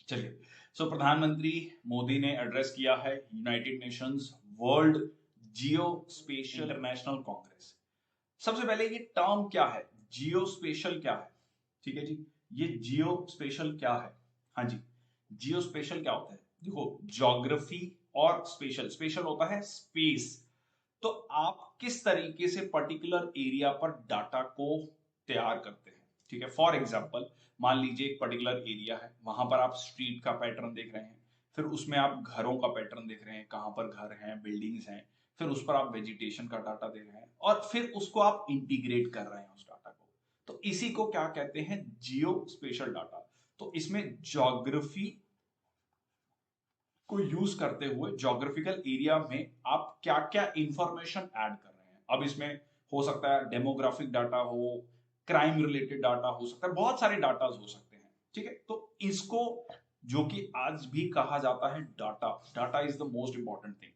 चलिए, प्रधानमंत्री मोदी ने एड्रेस किया है यूनाइटेड नेशंस वर्ल्ड जियो स्पेशियल इंटरनेशनल कांग्रेस। सबसे पहले ये टर्म क्या है, जियो स्पेशल क्या है? ठीक है जी, ये जियो स्पेशल क्या है? हाँ जी, जियो स्पेशल क्या होता है? देखो, ज्योग्राफी और स्पेशल, स्पेशल होता है स्पेस। तो आप किस तरीके से पर्टिकुलर एरिया पर डाटा को तैयार करते हैं। ठीक है, फॉर एग्जाम्पल मान लीजिए एक पर्टिकुलर एरिया है, वहां पर आप स्ट्रीट का पैटर्न देख रहे हैं, फिर उसमें आप घरों का पैटर्न देख रहे हैं, कहां पर घर हैं, बिल्डिंग्स हैं, फिर उस पर आप वेजिटेशन का डाटा दे रहे हैं और फिर उसको आप इंटीग्रेट कर रहे हैं उस डाटा को। तो इसी को क्या कहते हैं, जियो स्पेशल डाटा। तो इसमें ज्योग्राफी को यूज करते हुए ज्योग्राफिकल एरिया में आप क्या क्या इंफॉर्मेशन ऐड कर रहे हैं। अब इसमें हो सकता है डेमोग्राफिक डाटा हो, क्राइम रिलेटेड डाटा हो सकता है, बहुत सारे डाटा हो सकते हैं। ठीक है, तो इसको जो कि आज भी कहा जाता है data, data is the most important thing.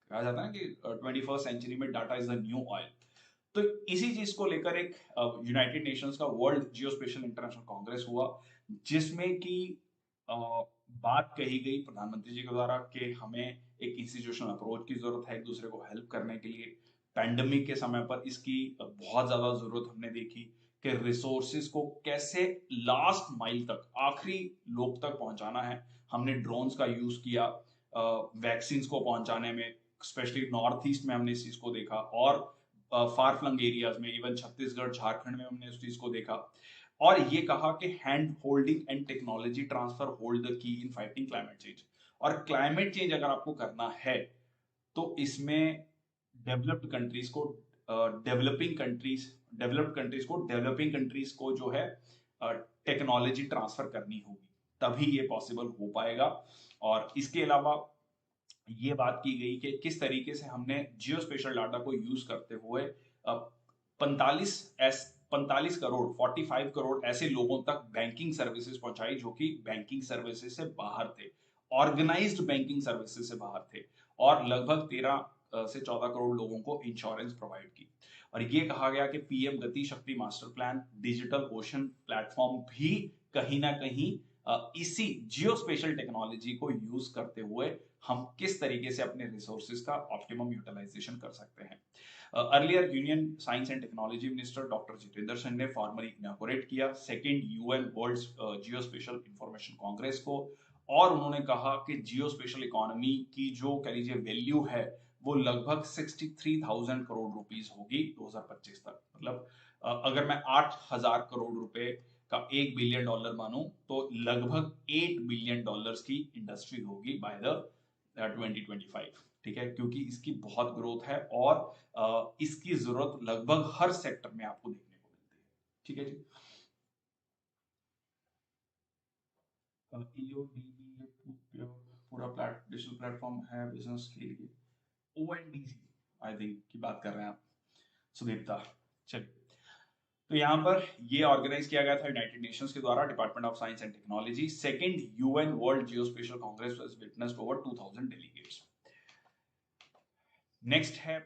कहा जाता है कि 21st सेंचुरी में data is the new oil. तो इसी चीज को लेकर एक यूनाइटेड नेशंस का वर्ल्ड जियोस्पेशियल इंटरनेशनल कांग्रेस हुआ, जिसमें कि बात कही गई प्रधानमंत्री जी के द्वारा कि हमें एक इंस्टीट्यूशनल अप्रोच की जरूरत है एक दूसरे को हेल्प करने के लिए। पैंडमिक के समय पर इसकी बहुत ज्यादा जरूरत हमने देखी कि रिसोर्सेज को कैसे लास्ट माइल तक, आखिरी लोग तक पहुंचाना है। हमने ड्रोन्स का यूज किया वैक्सीन को पहुंचाने में, स्पेशली नॉर्थ ईस्ट में हमने इस चीज को देखा, और फार फ्लंग एरियाज में, इवन छत्तीसगढ़ झारखंड में हमने उस चीज को देखा। और ये कहा कि hand holding and technology transfer hold the key in fighting climate change. और क्लाइमेट चेंज अगर आपको करना है तो इसमें डेवलप्ड कंट्रीज को डेवलप्ड कंट्रीज को डेवलपिंग कंट्रीज को जो है टेक्नोलॉजी ट्रांसफर करनी होगी, तभी ये पॉसिबल हो पाएगा। और इसके अलावा ये बात की गई कि किस तरीके से हमने जियो स्पेशल डाटा को यूज करते हुए 45 करोड़ 45 करोड़ ऐसे लोगों तक बैंकिंग सर्विसेज पहुंचाई जो कि बैंकिंग सर्विसेज से बाहर थे, ऑर्गेनाइज्ड बैंकिंग सर्विसेज से बाहर थे। और लगभग 13 से 14 करोड़ लोगों को इंश्योरेंस प्रोवाइड की। और ये कहा गया कि पीएम गति शक्ति master plan digital ocean platform भी कहीं ना कहीं इसी जियो स्पेशल टेक्नोलॉजी को यूज करते हुए हम किस तरीके से अपने रिसोर्सेज का ऑप्टिमम यूटिलाइजेशन कर सकते हैं। Earlier union science and technology minister doctor Jitendra Singh ने फॉर्मली इनॉग्रेट किया सेकेंड यूएन वर्ल्ड जियो स्पेशल इंफॉर्मेशन कांग्रेस को। और उन्होंने कहा कि जियो स्पेशल इकोनॉमी की जो कह लीजिए वैल्यू है वो लगभग 63,000 करोड़ रुपीस होगी 2025 तक। मतलब अगर मैं 8,000 करोड़ रुपए का $1 बिलियन मानूं तो लगभग $8 बिलियन की इंडस्ट्री होगी बाय द 2025। ठीक है, क्योंकि इसकी बहुत ग्रोथ है और इसकी जरूरत लगभग हर सेक्टर में आपको देखने को मिलती है। ठीक है जी, EODB पूरा डिजिटल प्लेटफॉर्म है बिजनेस के लिए। ONDC आई थिंक की बात कर रहे हैं आप, सुदीप्ता। चलिए, तो यहाँ पर ये ऑर्गेनाइज किया गया था यूनाइटेड नेशंस के द्वारा, department of science and technology. Second UN world geospatial Congress was witnessed over 2000 delegates. Next है